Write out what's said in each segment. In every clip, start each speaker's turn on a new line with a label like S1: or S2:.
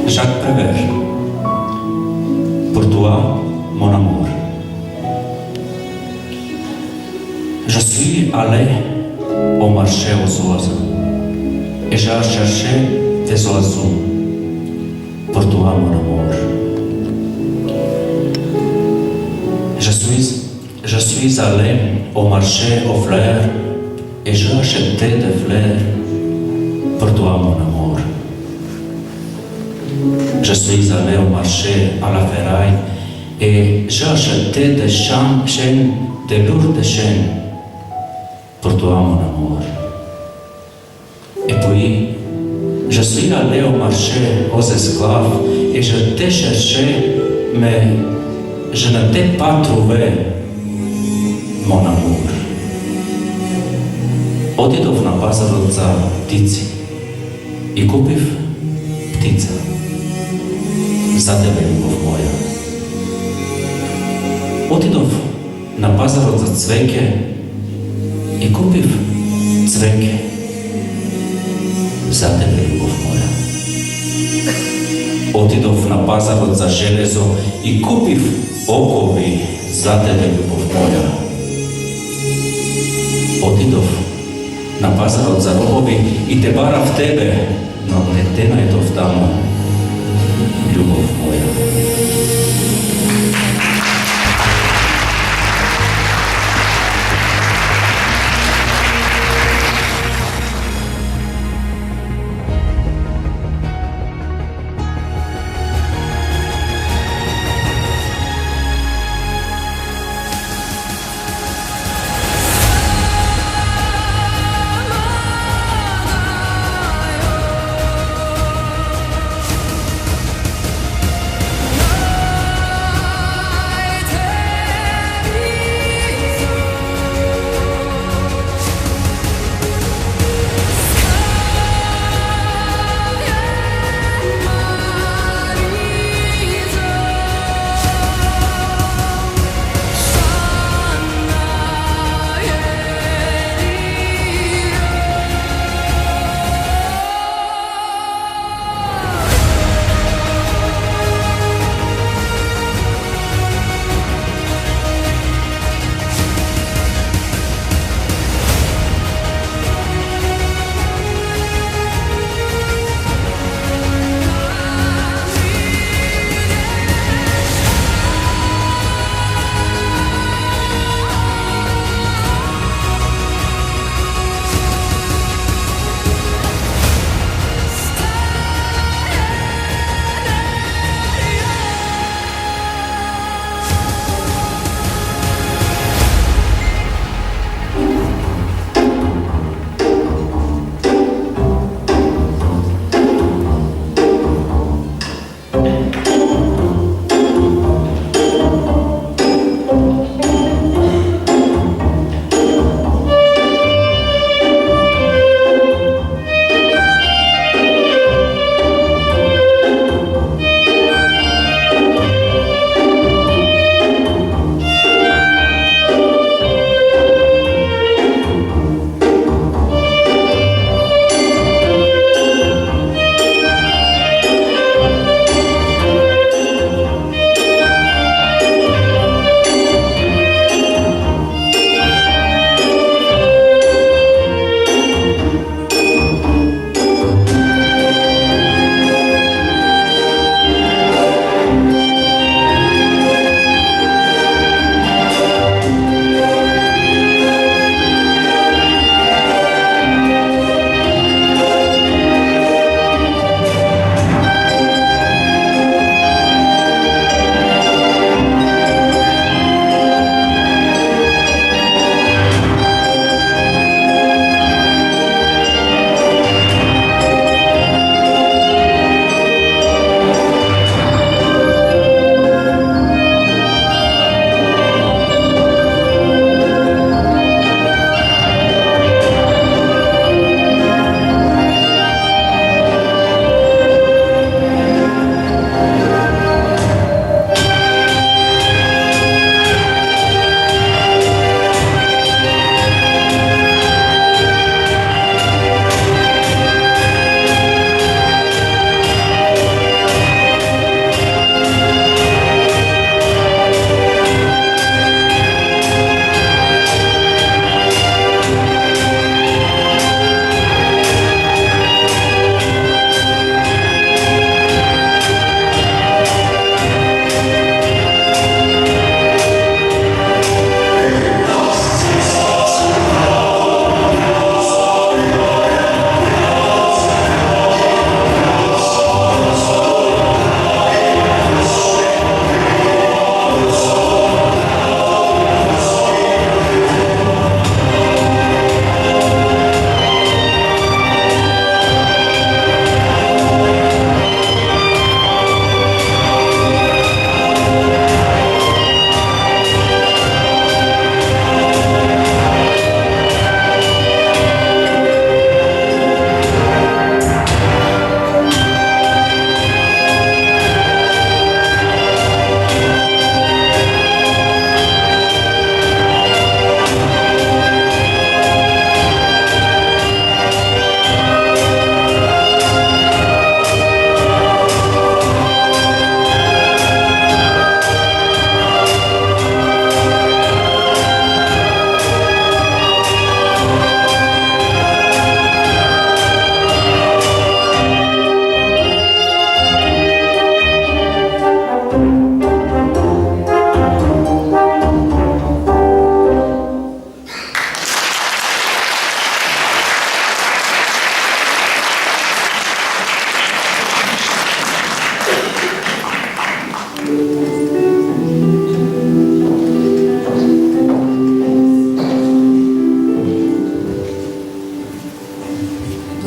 S1: Jacques Prévert, pour toi, mon amour. Je suis allé au marché aux oiseaux et j'ai cherché des oiseaux pour toi, mon amour. Je suis allé au marché aux fleurs et j'ai acheté des fleurs pour toi, mon amour. Je suis allé au marché à la ferraille et j'ai acheté des chaînes, des lourdes chaînes pour toi, mon amour. Et puis, je suis allé au marché aux esclaves et je t'ai cherché, mais je ne t'ai pas trouvé, mon amour. Отидов на пазарот за птици и купив птица за тебе, любов моја. Отидов на пазарот за цвеќе и купив цвеќе за тебе, любов моја. Отидов на пазарот за железо и купив окови за тебе, любов моја. Отидов на пазарот за рогови и те барав тебе, но не те најдов таму, любов моја.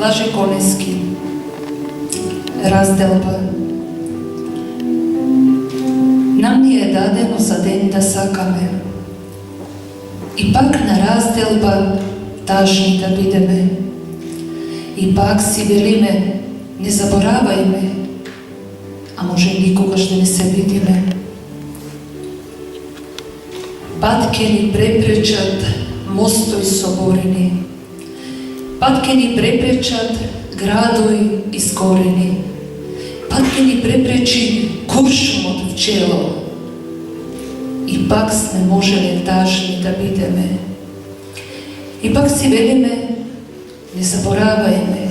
S2: Blaže Konevski. Razdelba. Nam ni je dadeno za den da sakame. Ipak na razdelba tažni da bideme. Ipak si velime, ne zaboravaj me, a može nikogaš da ne se vidime. Patke ni preprečat mostoj soboreni, patke ni preprečat gradoj izgoreni, patke ni prepreči kuršum od včelo. Ipak sme možele tažni da bideme. Ipak si velime, ne zaboravaj me,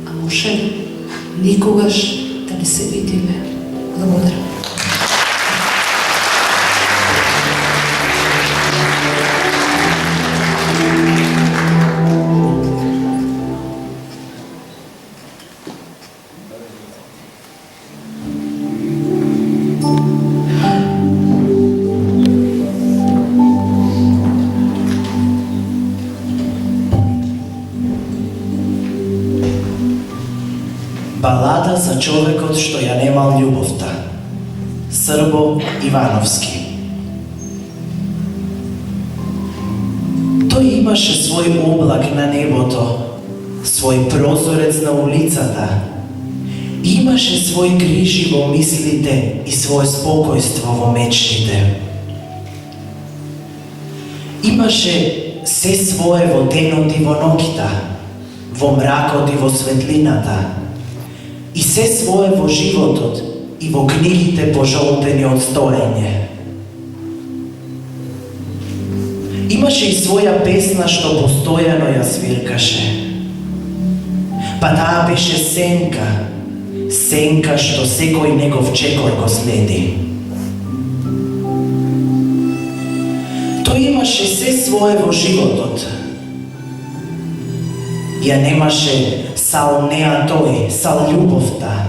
S2: a može nikogaš da ne se vidime. Благодаря.
S3: Балада за човекот што ја немал љубовта. Србо Ивановски. Тој имаше свој облак на небото, свој прозорец на улицата, имаше свој грижи во мислите и свој спокојство во мечтите. Имаше се свое во денот и во ноќта, во мракот и во светлината, и се свое во животот и во книгите пожолтени од стоење. Имаше и своја песна што постојано ја свиркаше. Па таа беше сенка, сенка што секој негов чекор го следи. Тој имаше се свое во животот. Ја немаше сал неа тој, сал љубовта.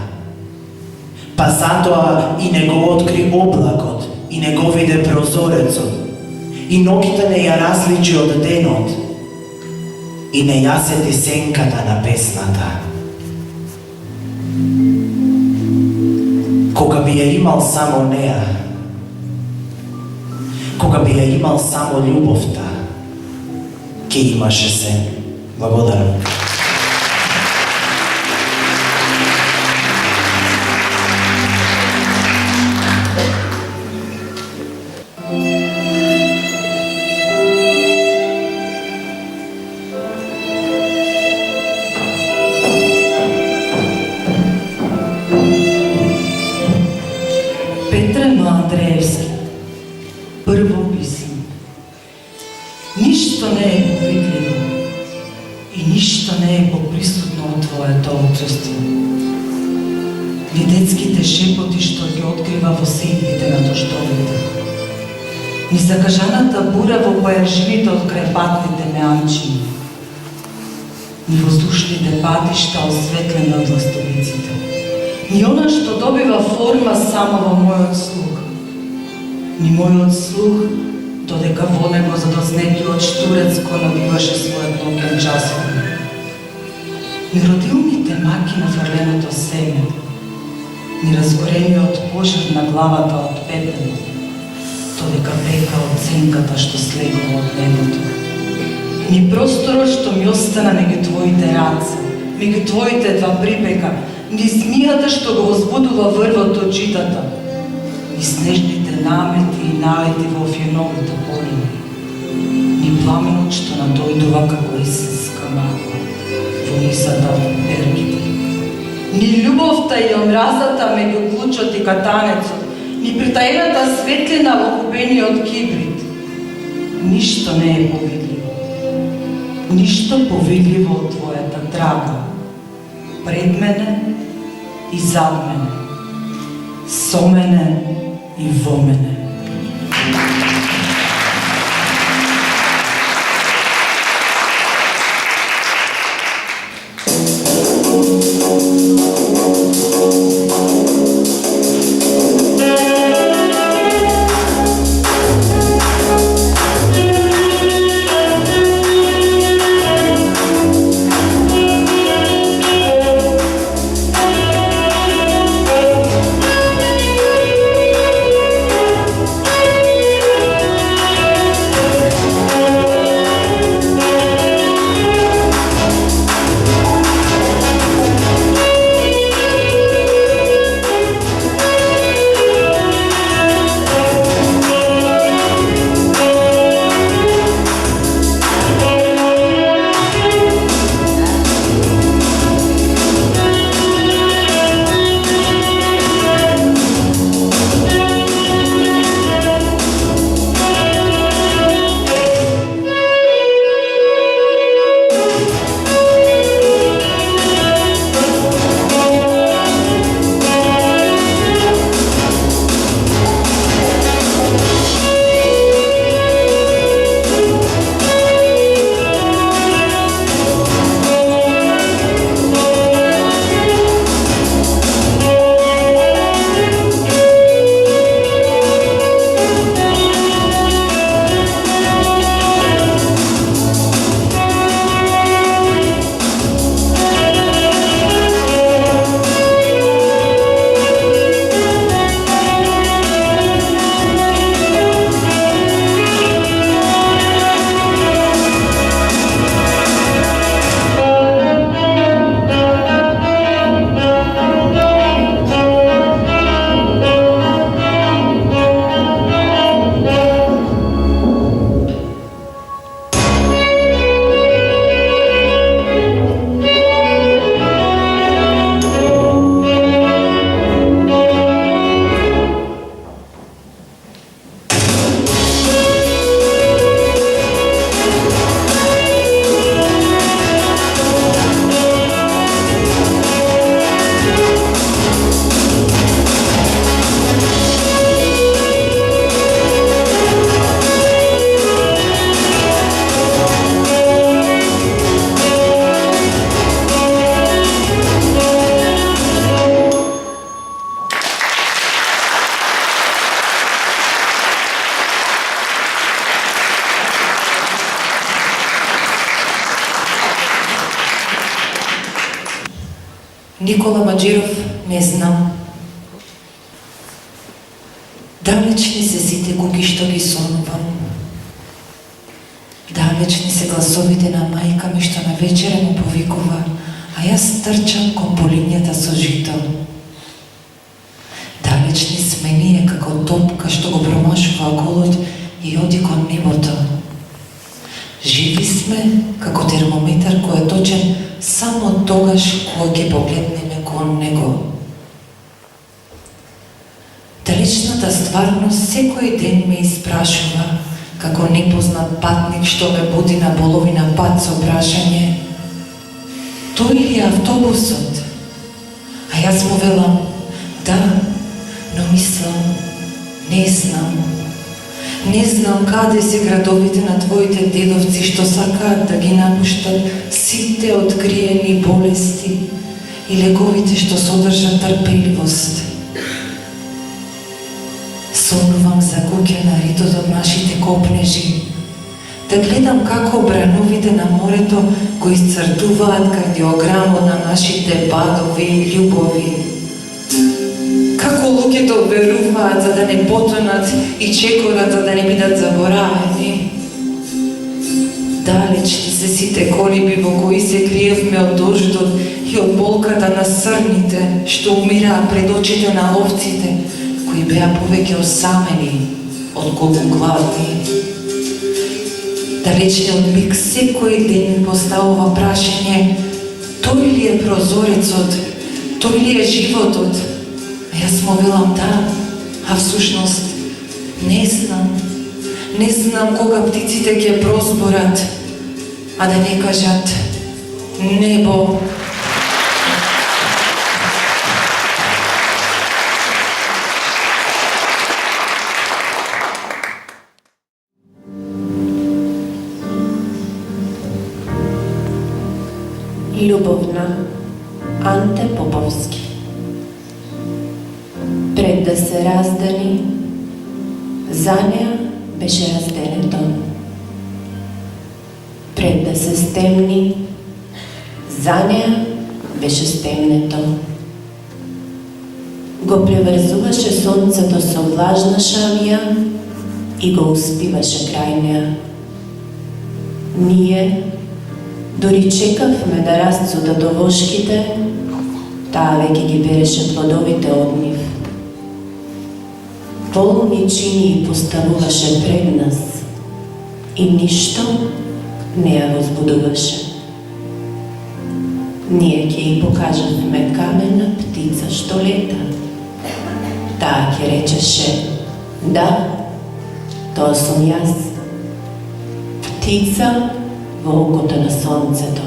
S3: Па затоа и не го откри облакот, и не го виде прозорецот, и ноќта не ја различи од денот, и не ја сети сенката на песната. Кога би ја имал само неа, кога би ја имал само љубовта, ке имаше се. Благодарам.
S2: Петрема Андреевски. Прво писмо. Ништо не е повидливо и ништо не е поприсутно од твоето отсуство. Ни детските шепоти што ги открива во сетвите на тоштовите. Ни закажаната бура во појаживите од крепатните меанчини. Ни воздушните патишта осветлени од ластовиците. Ни она што добива форма само во мојот слух. Ни мојот слух, додека во него задоснетиот штурец го набиваше својот ноќен часов. Ни родилните маки на фрленото семе, ни разгорениот пожар на главата од пепел, додека пека од сенката што слегува од небото. Ни просторот што ми остана меѓу твоите раце, меѓу твоите два припека, ни змијата што го возбудува врвот од житата, ни снежните намети и налети во фјеновите полини, ни пламенот што надојдува како истинска магла во нисата од перките, ни љубовта и омразата меѓу клучот и катанецот, ни притаената светлина во купениот кибрид. Ништо не е повидливо. Ништо повидливо од твојата трага. Пред мене и зад мене, со мене и во мене. Никола Маджиров, не знам. Далечни се сите куки што ги сонувам. Далечни се гласовите на мајка ми што на вечере му повикува, а јас трчам кон полињата со жито. Далечни сме ние како топка што го промашува околот и оди кон небото. Живи сме како термометар кој е точен само тогаш кога ќе погледнеме кон него. Далечната стварност секој ден ме испрашува како непознат патник што ме буди на половина пат со прашање: тој ли е автобусот? А јас му велам: да, но мислам, не знам. Не знам каде се градовите на твоите дедовци што сакаат да ги напуштат сите откриени болести и лековите што содржат трпеливост. Сонувам за куќе на ритот од нашите копнежи, да гледам како брановите на морето го исцртуваат кардиограмот на нашите бадови и љубови. Како луѓето веруваат за да не потонат и чекорат за да не бидат заборавени. Далечни се сите колиби во кои се криевме од дождот и од болката на срните што умираа пред очите на овците, кои беа повеќе осамени отколку гладни. Далечниот миг секој ден ми поставува прашање: тој ли е прозорецот? Тој ли е животот? А јас му велам: да, а всушност не знам. Не знам кога птиците ќе прозборат, а да не кажат небо.
S4: Љубовна, Анте Поповски. Пред да се раздани, за неа беше разделето. Пред да се стемни, за неа беше стемнето. Го преврзуваше сонцето со влажна шамија и го успиваше крај неа. Ние дори чекавме да расцутат овошките, таа веќе ги береше плодовите од нив. Полни чини поставуваше пред нас и ништо не ја возбудуваше. Ние ќе ја покажавме камена птица што лета. Таа ќе речеше: да, тоа сум јас. Птица во окото на сонцето.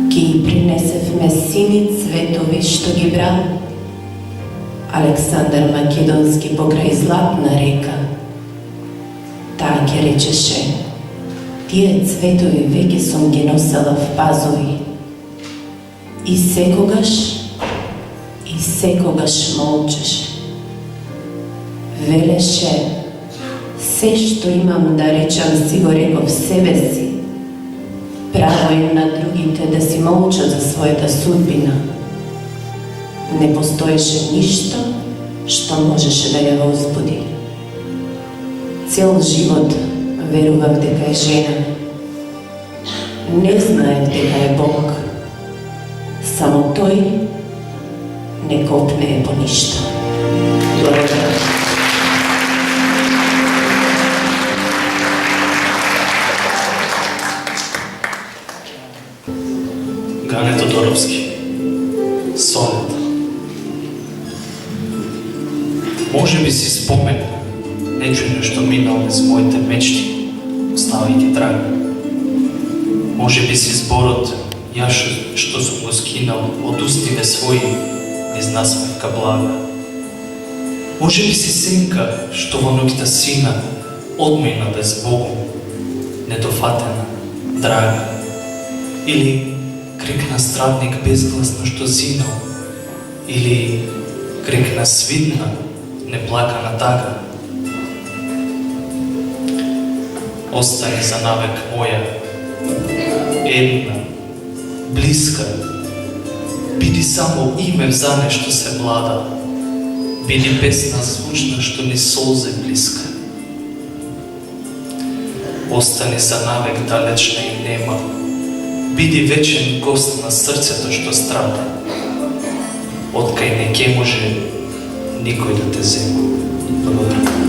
S4: Ки ја принесевме сини цветови што ги брал Александар Македонски покрај Златна река. Таа ќе речеше: тие цветови веќе сум ги носела в пазови. И секогаш молчеше. Велеше: се што имам да речам си го реков себе си. Право е на другите да си молчат за својата судбина. Не постоеше ништо што можеше да ја возбуди. Цел живот верував дека е жена. Не знаев дека е Бог. Само тој не копнее по ништо. Благодарам.
S5: Гане Тодоровски. Сонет. Може би си спомен нечујно што минал без моите мечти, оставајќи трага. Може би си зборот јас што сум го скинал од устиве своји низ насмевка блага. Може би си сенка што во ноќта сина одмина без Богу, недофатена, драга. Или крик на страдник безгласно што зинал, или крик на свидна, неплакана тага. Остани за навек моја, една, блиска, Биди само име за нешто се млада, биди песна звучна што ни солзе блиска. Остани за навек далечна и нема, биди вечен гост на срцето што страда, откај не ке може никој да те зема. Благодаря.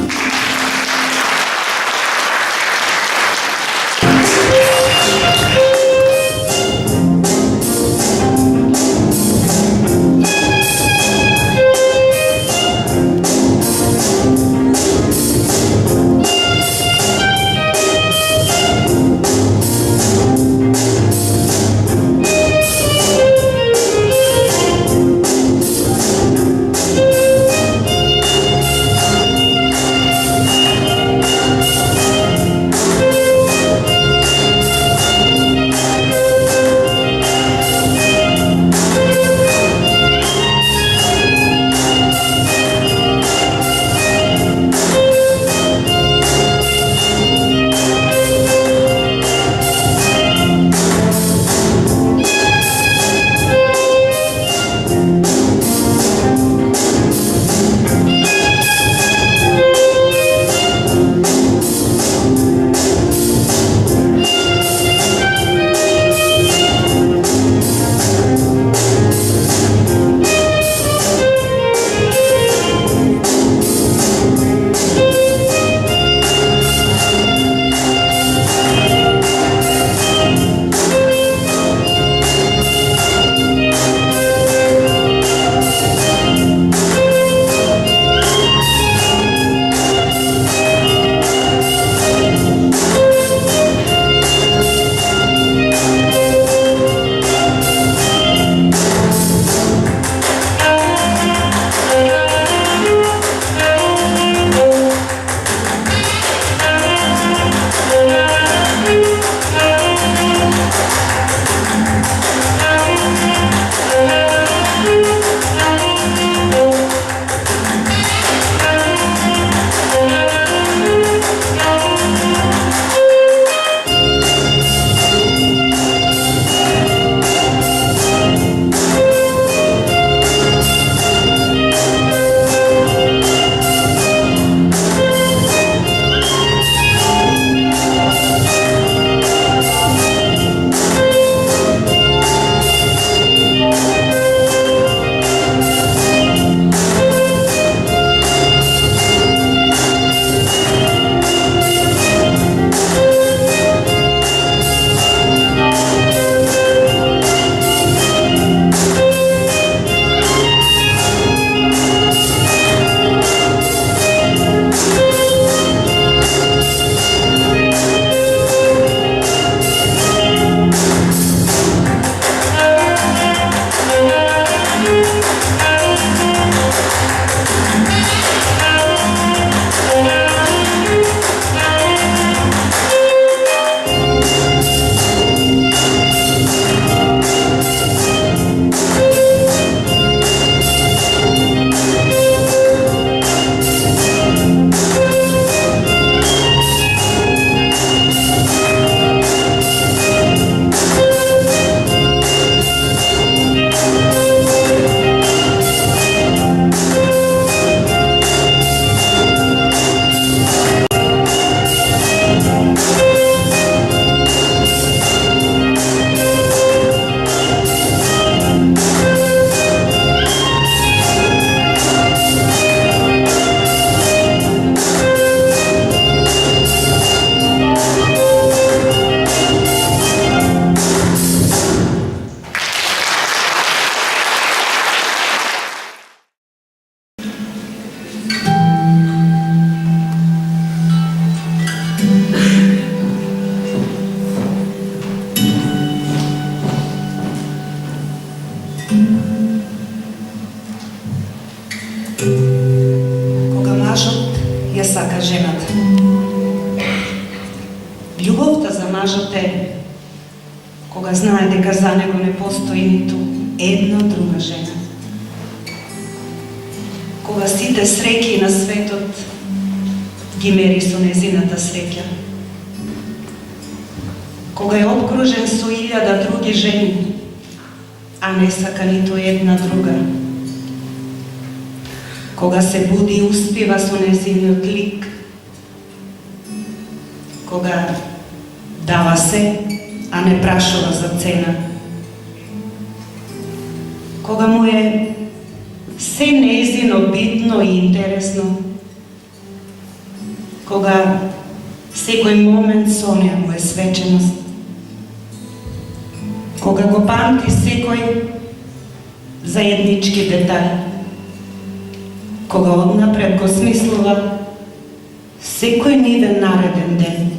S2: Љубовта за мажот е кога знае дека за него не постои ниту една друга жена. Кога сите среќи на светот ги мери со незината среќа. Кога е обкружен со 1000 други жени, а не сака ниту една друга. Кога се буди и успива со нејзиниот лик, кога дава се, а не прашува за цена, кога му е се нејзино битно и интересно, кога секој момент со неа му е свеченост, кога го памти секој заеднички детај, кога однапред го смислува секој нивен нареден ден,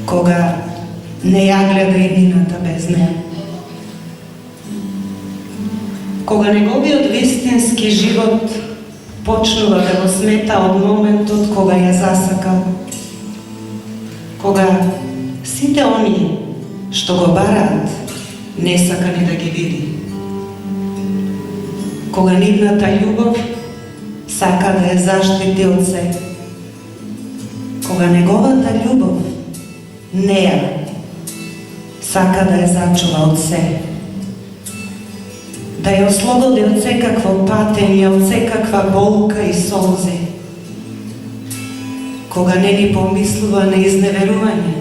S2: кога не ја гледа иднината без неа, кога неговиот вистински живот почнува да го смета од моментот кога ја засакал, кога сите оние што го бараат не сака ни да ги види, кога нивната љубов сака да ја заштити од се, кога неговата љубов неа сака да ја зачува од се, да ја ослободи од секакво патење, од секаква болка и солзи, кога не ни помислува на изневерување,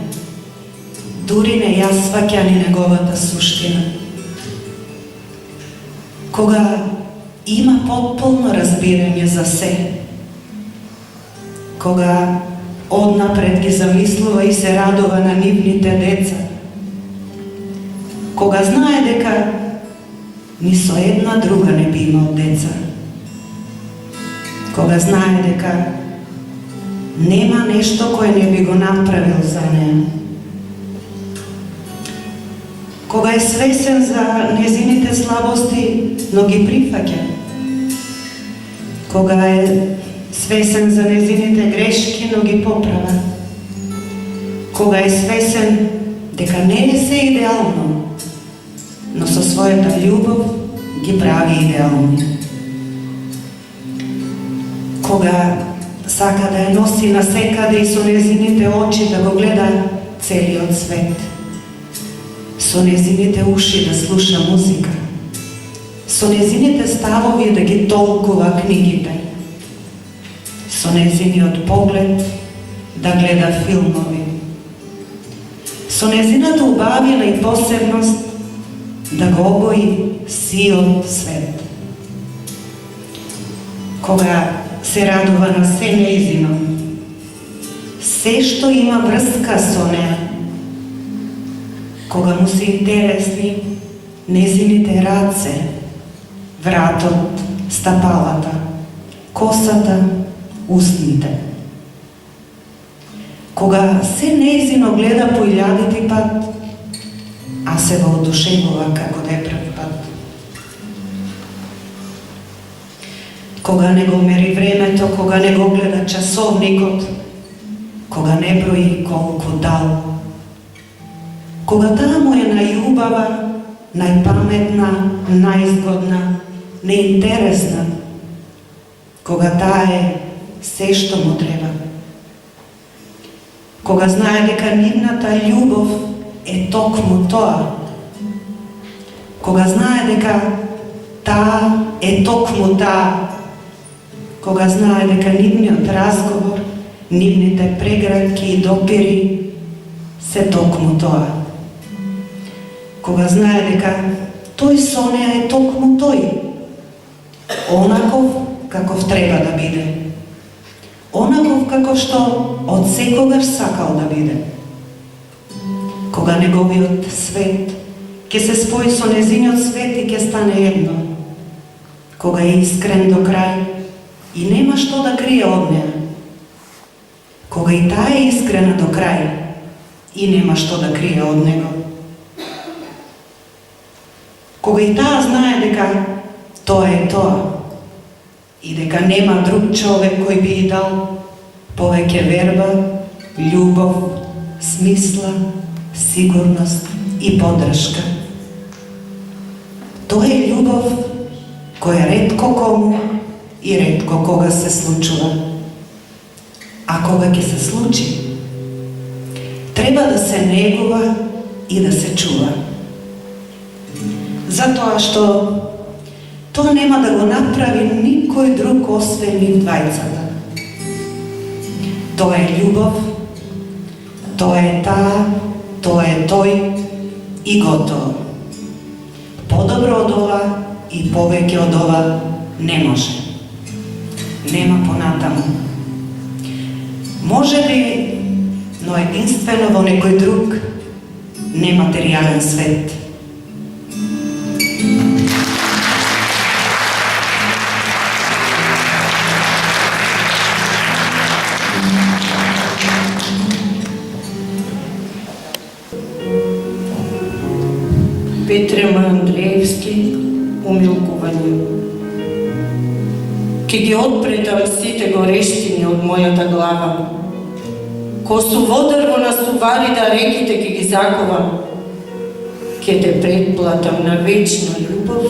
S2: дури не ја сваќа ни неговата суштина, кога има потполно разбирање за се, кога однапред ги замислува и се радува на нивните деца, кога знае дека ни со една друга не би имал деца, кога знае дека нема нешто кое не би го направил за неа, кога е свесен за незините слабости, но ги прифаќа, кога е свесен за незините грешки, но ги поправа, кога е свесен дека не е се идеално, но со својата љубов ги прави идеални, кога сака да ја носи насекаде и со незините очи да го гледа целиот свет, со незините уши да слуша музика, со незините ставови да ги толкува книгите, со незиниот поглед да гледа филмови, со незината убавина и посебност да го обои сиот свет, кога се радува на се нејзино, се што има врска со неа, кога му се интересни незините раце, вратот, стапалата, косата, устните, кога се нејзино гледа по илјадити пат, а се воодушевува како да е прв пат, кога не го мери времето, кога не го гледа часовникот, кога не брои колку дал, кога таа му е најубава, најпаметна, најзгодна, неинтересна, кога таа е се што му треба, кога знае дека нивната љубов е токму тоа, кога знае дека таа е токму таа, кога знае дека нивниот разговор, нивните преградки и допири се токму тоа, кога знае дека тој со неа е токму тој, онаков каков треба да биде, онаков каков што од секогаш сакал да биде, кога неговиот свет ќе се спои со незиниот свет и ќе стане едно, кога е искрен до крај и нема што да крие од неа, кога и таа е искрена до крај и нема што да крие од него, кога и таа знае дека тоа е тоа и дека нема друг човек кој би и дал повеќе верба, љубов, смисла, сигурност и поддршка. Тоа е љубов која ретко кому и ретко кога се случува. А кога ќе се случи, треба да се негува и да се чува. Затоа што тоа нема да го направи никој друг освен нив двајцата. Тоа е љубов, тоа е таа, тоа е тој и готово. Подобро од ова и повеќе од ова не може. Нема понатаму. Може би, но единствено во некој друг нематеријален свет.
S6: Петре Андреевски, умилкување. Ке ги отпретам сите горештини од мојата глава. Ко су водар во насувари да реките ке ги заковам. Ке те предплатам на вечна љубов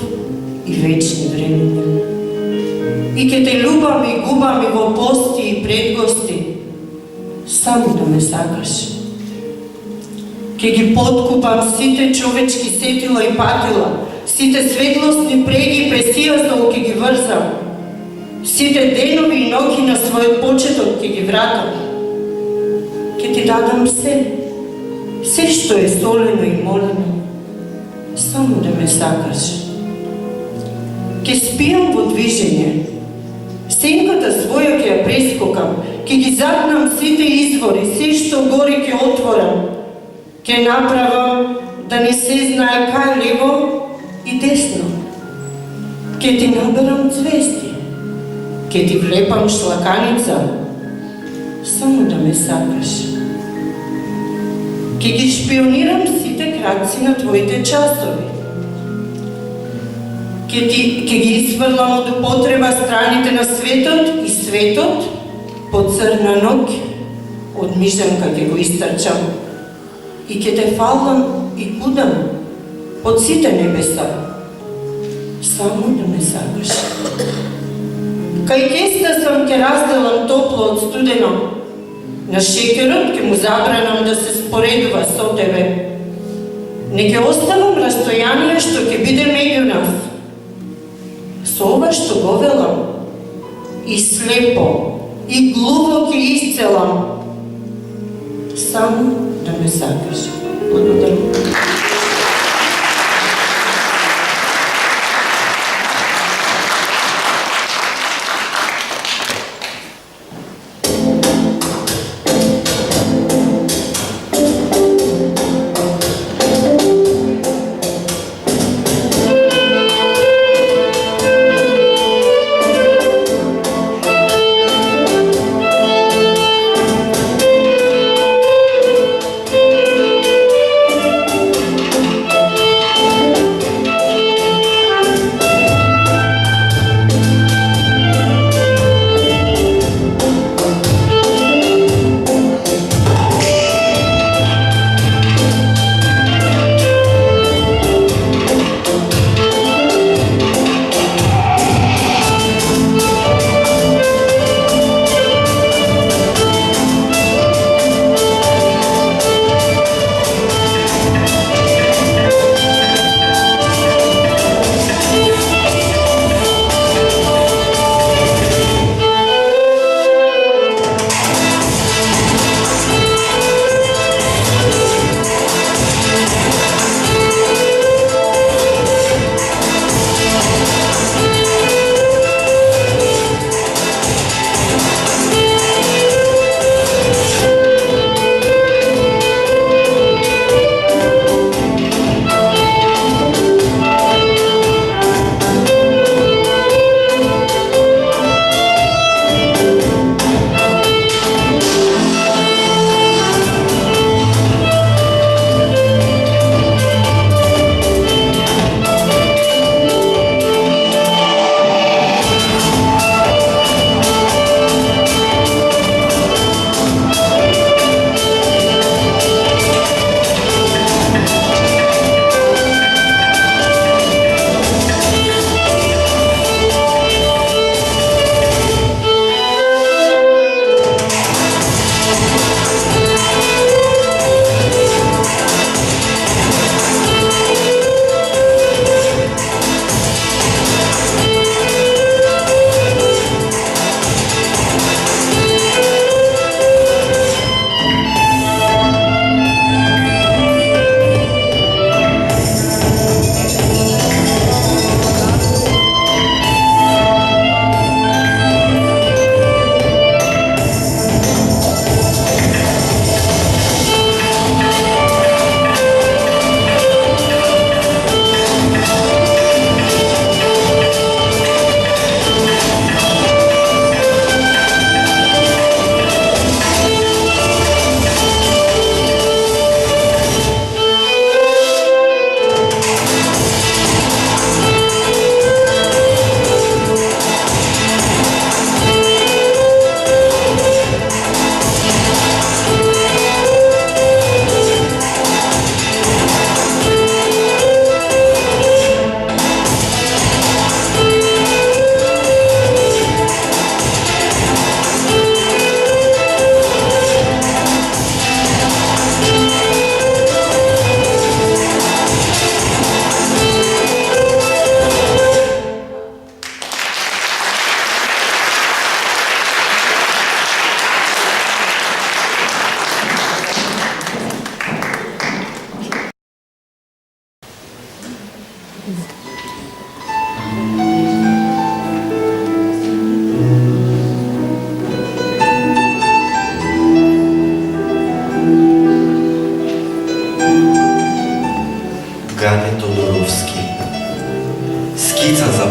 S6: и вечни времени. И ке те љубам и губам и во пости и предгости. Само да ме сакаш. Ке ги подкупам сите човечки сетила и патила, сите светлосни преги и пресијаздол ке ги врзам, сите денови и ноќи на својот почеток ке ги вратам. Ке ти дадам се што е солено и молено, само да ме сакаш. Ке спијам во движење, сенката своја ке ја прескокам, ке ги загнам сите извори, се што гори ке отворам, ке направам да не се знае кај лево и десно. Ке ти наберам звезди, ке ти влепам шлаканица, само да ме сакаш. Ке ги шпионирам сите краци на твоите часови. Ке ги изфрлам од употреба страните на светот и светот по црна ноќ, од мишанка ке го истрчам. И ке те фалам и кудам од сите небеса, само да ме сакаш. Кај кеста сам ке разделам топло од студено, на шекерот ке му забранам да се споредува со тебе. Не ке оставам растојание што ке биде меѓу нас. Со ова што го велам, и слепо, и глуво ке исцелам, само да ме сакаш. Благодарам.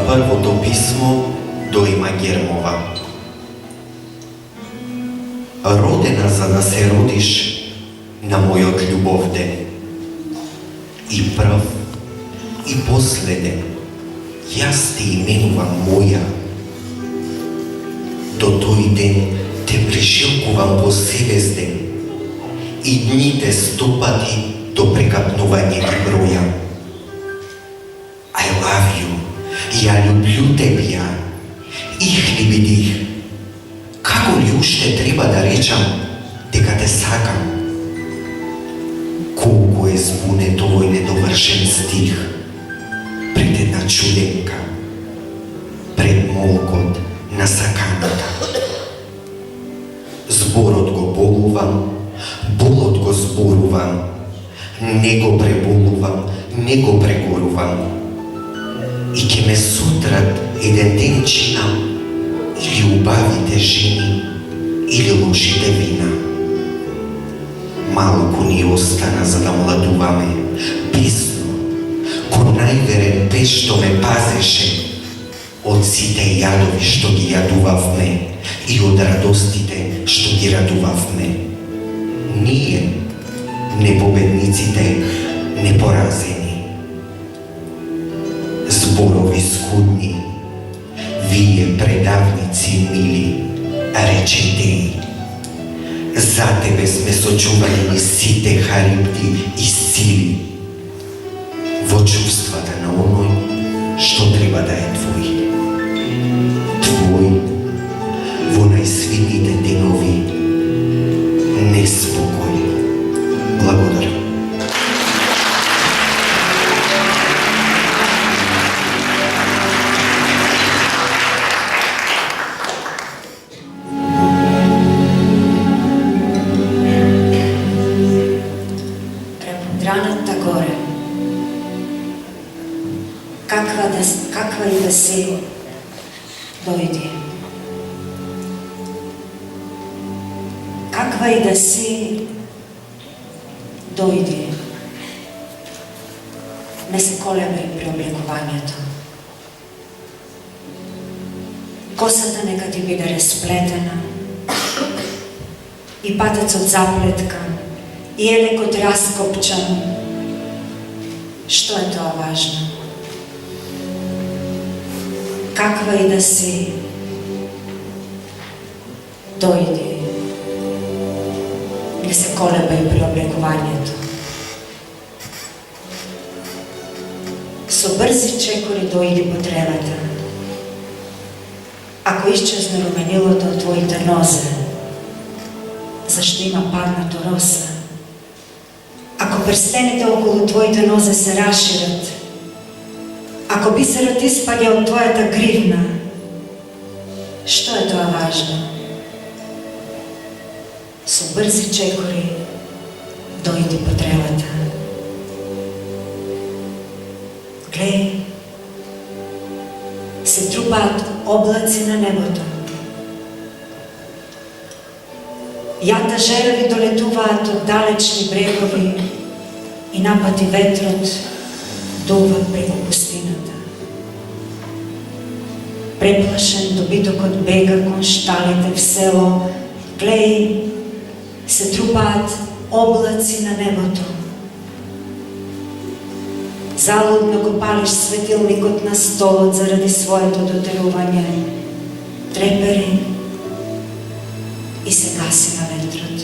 S7: првото писмо до Има Гермова. Родена за да се родиш на мојот љубовден. И прв, и последен, јас те именувам моја. До тој ден те пришилкувам по себезден и дните 100 пати до прекапнување ти бројам. I love you, ја љубљу тебе ја, их ли бидих, како ли уште треба да речам дека те сакам? Колку е збунет овој недовршен стих, пред една чуденка, пред молкот на саканата. Зборот го болувам, болот го зборувам, не го преболувам, не го прегорувам. И ке ме сутрат еден ден чинам, или убавите жени, или лошите вина. Малку ни остана за да младуваме, песно, ко најверен пес што ме пазеше од сите јадови што ги јадувавме и од радостите што ги радувавме. Ние, непобедниците, непоразени. Зборови скудни, вие предавници мили, речете и. За тебе сме сочувани сите харипти и сили во чувствата на оној што треба да е твој. Твој во најсвитните денови неспокој. Благодарам.
S8: Каква и да си, дојди. Каква и да си, дојди. Не се колебај при облекувањето. Косата нека ти биде расплетена и патецот заплеткан и елекот раскопчан. Што е тоа важно? Каква и да си, дојди. Не се колебај при облекувањето. Со брзи чекори дојди по тревата. Ако исчезне руменилото од твоите нозе, зашто има паднато роса, ако прстените околу твоите нозе се расшират, ако бисерот испаѓа од твојата гривна, што е тоа важно? Со брзи чекори дојди по тревата. Глеј, се трупаат облаци на небото. Јата жерави долетуваат од далечни брегови и напати ветрот дува преку пустината. Преплашен добитокот бега кон шталите в село. Глеј, се трупаат облаци на небото. Залудно го палиш светилникот на столот заради своето дотерување. Трепери и се гаси на ветрот.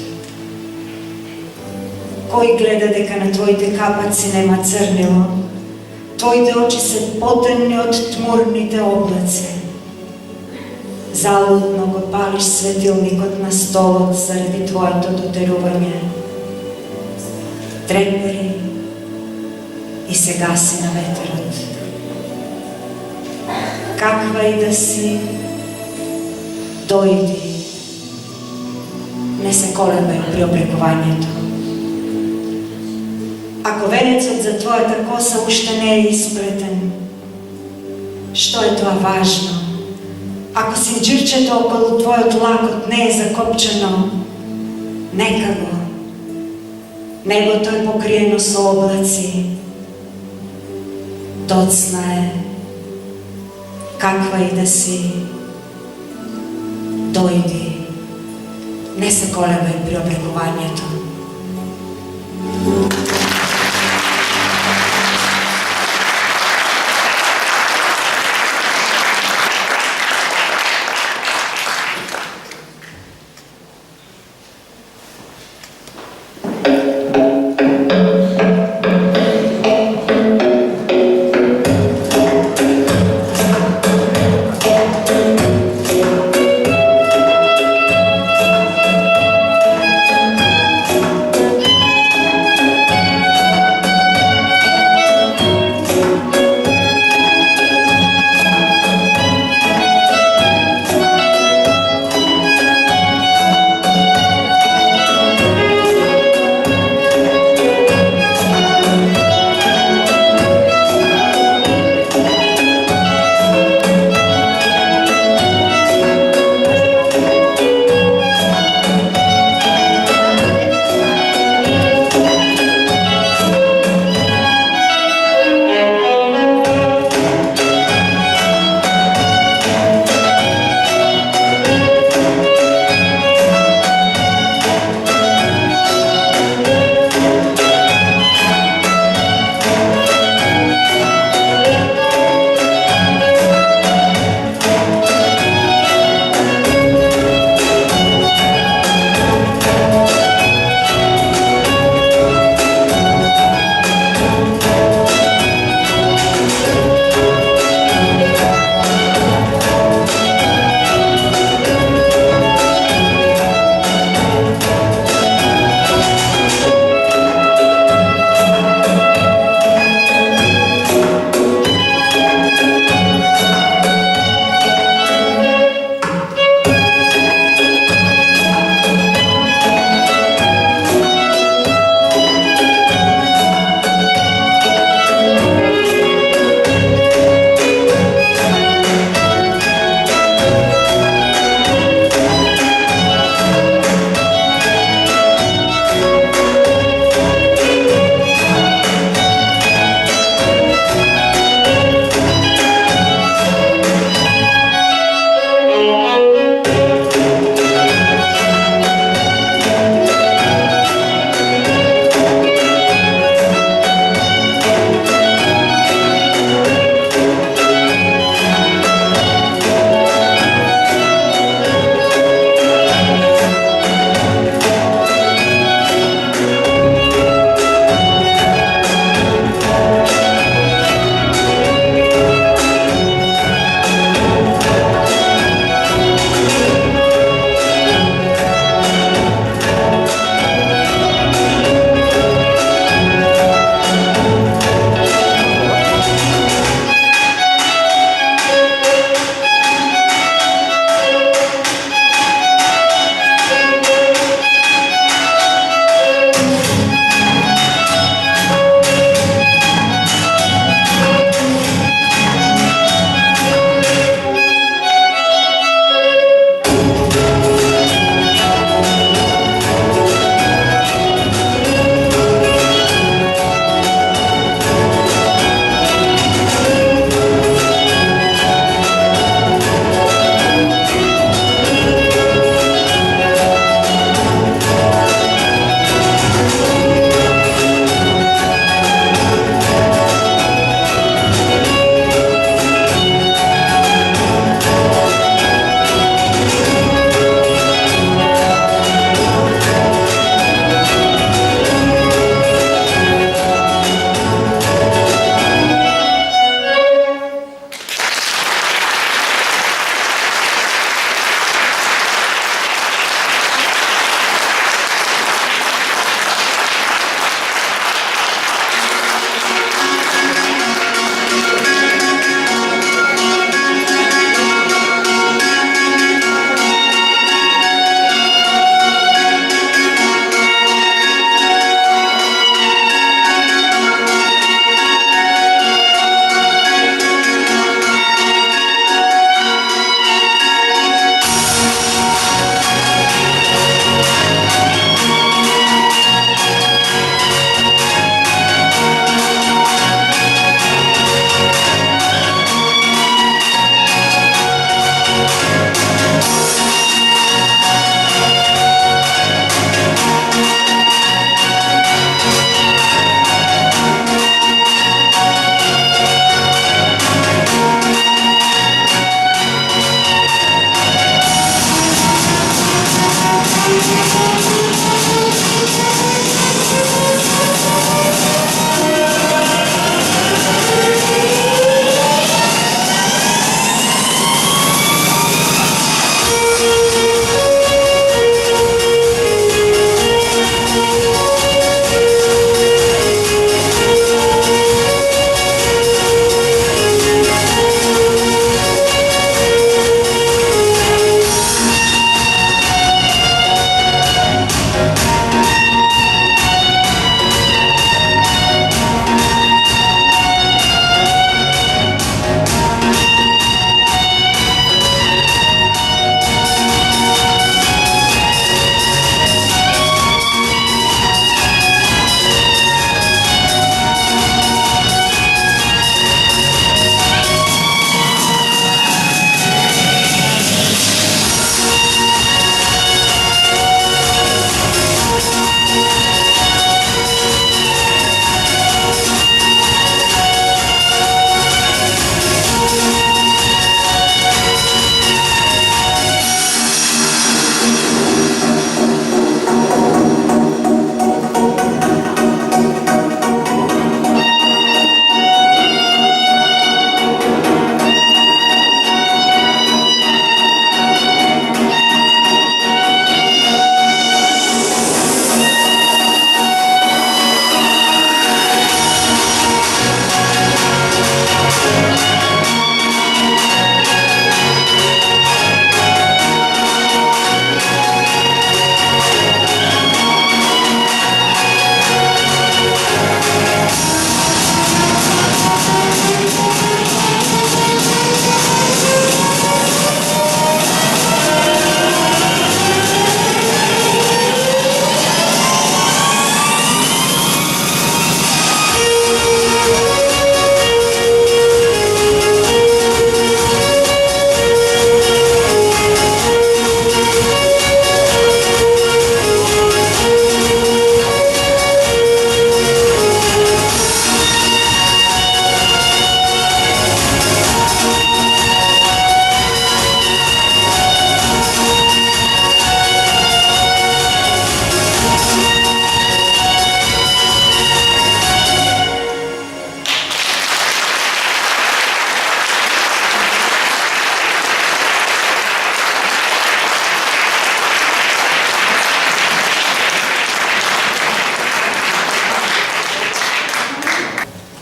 S8: Кој гледа дека на твоите капаци нема црнило? Твоите очи се потемни од тмурните облаци. Залудно го палиш светилникот на столот заради твоето дотерување. Трепери и се гаси на ветерот. Каква и да си, дојди. Не се колебај при облекувањето. Ако венецот за твојата коса уште не е исплетен, што е тоа важно? Ако синџирчето околу твојот лакот не е закопчено, нека го. Небото е покриено со облаци. Доцна е. каква и да си, дојди, не се колебај при обрекувањето.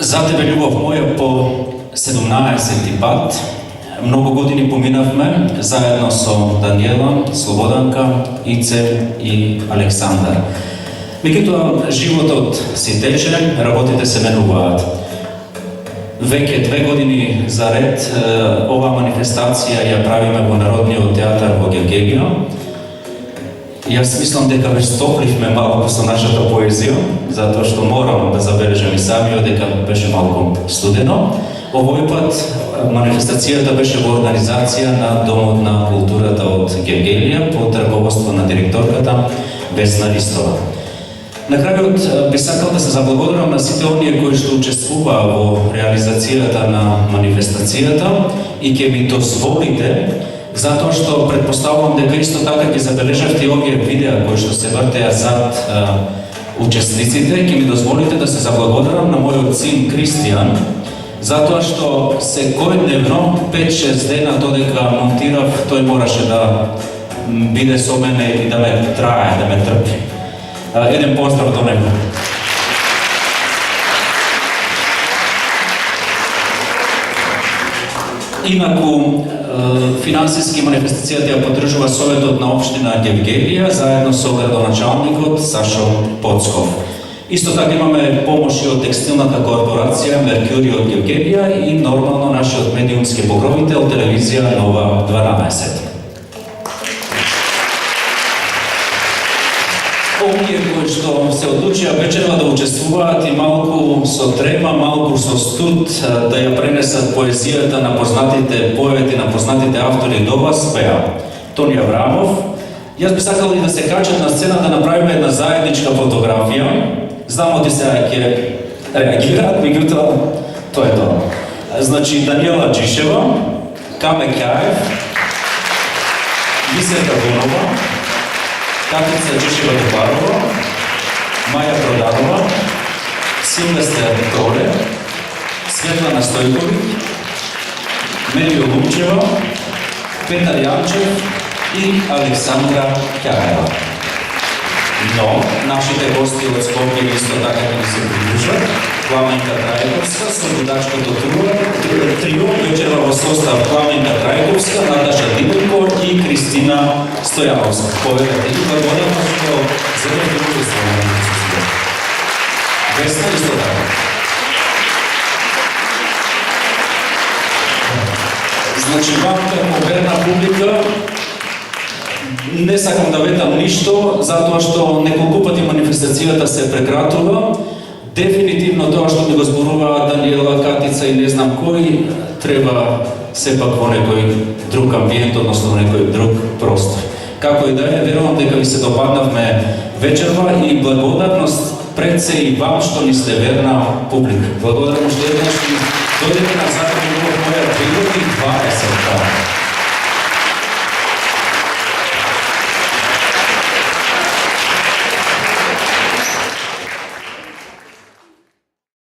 S1: За тебе, любов моя, по 17 пат. Много години поминавме заедно со Даниела, Слободанка, Ице и Александар. Меѓутоа, животот си тече, работите се менуваат. Веќе 2 години заред оваа манифестација ја правиме во Народниот театар во Гевгелија. Јас мислам дека веќе стопливме малку со нашата поезија, затоа што морам да забележам и самиот дека беше малку студено. Овој пат манифестацијата беше во организација на Домот на културата од Гевгелија под раководство на директорката Весна Ристова. На крајот би сакал да се заблагодарам на сите оние кои што учествуваа во реализацијата на манифестацијата и ќе ми дозволите, затоа што претпоставувам дека исто така ќе забележавте овие видеа кои што се вртеа зад учесниците, ќе ми дозволите да се заблагодарам на мојот син Кристијан, затоа што секојдневно 5-6 дена додека монтирав, тој мораше да биде со мене и да ме трае, да ме трпи. Еден поздрав до него. Инаку, финансиски манифестацијата ја поддржува Советот на општина Гевгелија заедно со градоначалникот Сашо Поцков. Исто така имаме помоши од текстилната корпорација Меркјури од Гевгелија и нормално нашиот медиумски покровител телевизија Нова 12. Оние кои што се одлучија вечерва да учествуваат и малку со трема, малку со студ да ја пренесат поезијата на познатите поети, на познатите автори до вас, беа Тони Аврамов. Јас би сакал и да се качат на сцена да направиме една заедничка фотографија. Знам оти сега ќе реагираат, меѓутоа тоа е тоа. Значи Даниела Джишева, Каме Кјаев, Бисерка Гунова, Катица Джишева Топарова, Маја Проданова, Силвестер Толе, Светлана Стојковиќ, Мелио Лумчева, Петар Јанчев и Александра Кјаева. Но, нашите гости од Скопје исто така ќе ни се придружат. Пламенка Трајковска, Слободачкото трио, вечерва во состав Пламенка Трајковска, Наташа Димурко и Кристина Стојановска. Поведете и благодарам што земете учество на манифестацијата. Весна исто така. Значи, вам како верна публика, не сакам да ветам ништо, затоа што неколку пати манифестацијата се прекратува. Дефинитивно тоа што ми го зборуваат Даниела, Катица и не знам кој, треба сепак во некој друг амбиент, односно во некој друг простор. Како и да е, верувам дека ви се допаднавме вечерва и благодарност пред се и вам што ни сте верна публика. Благодарам уште еднаш и дојдете на заедно во моја 2020.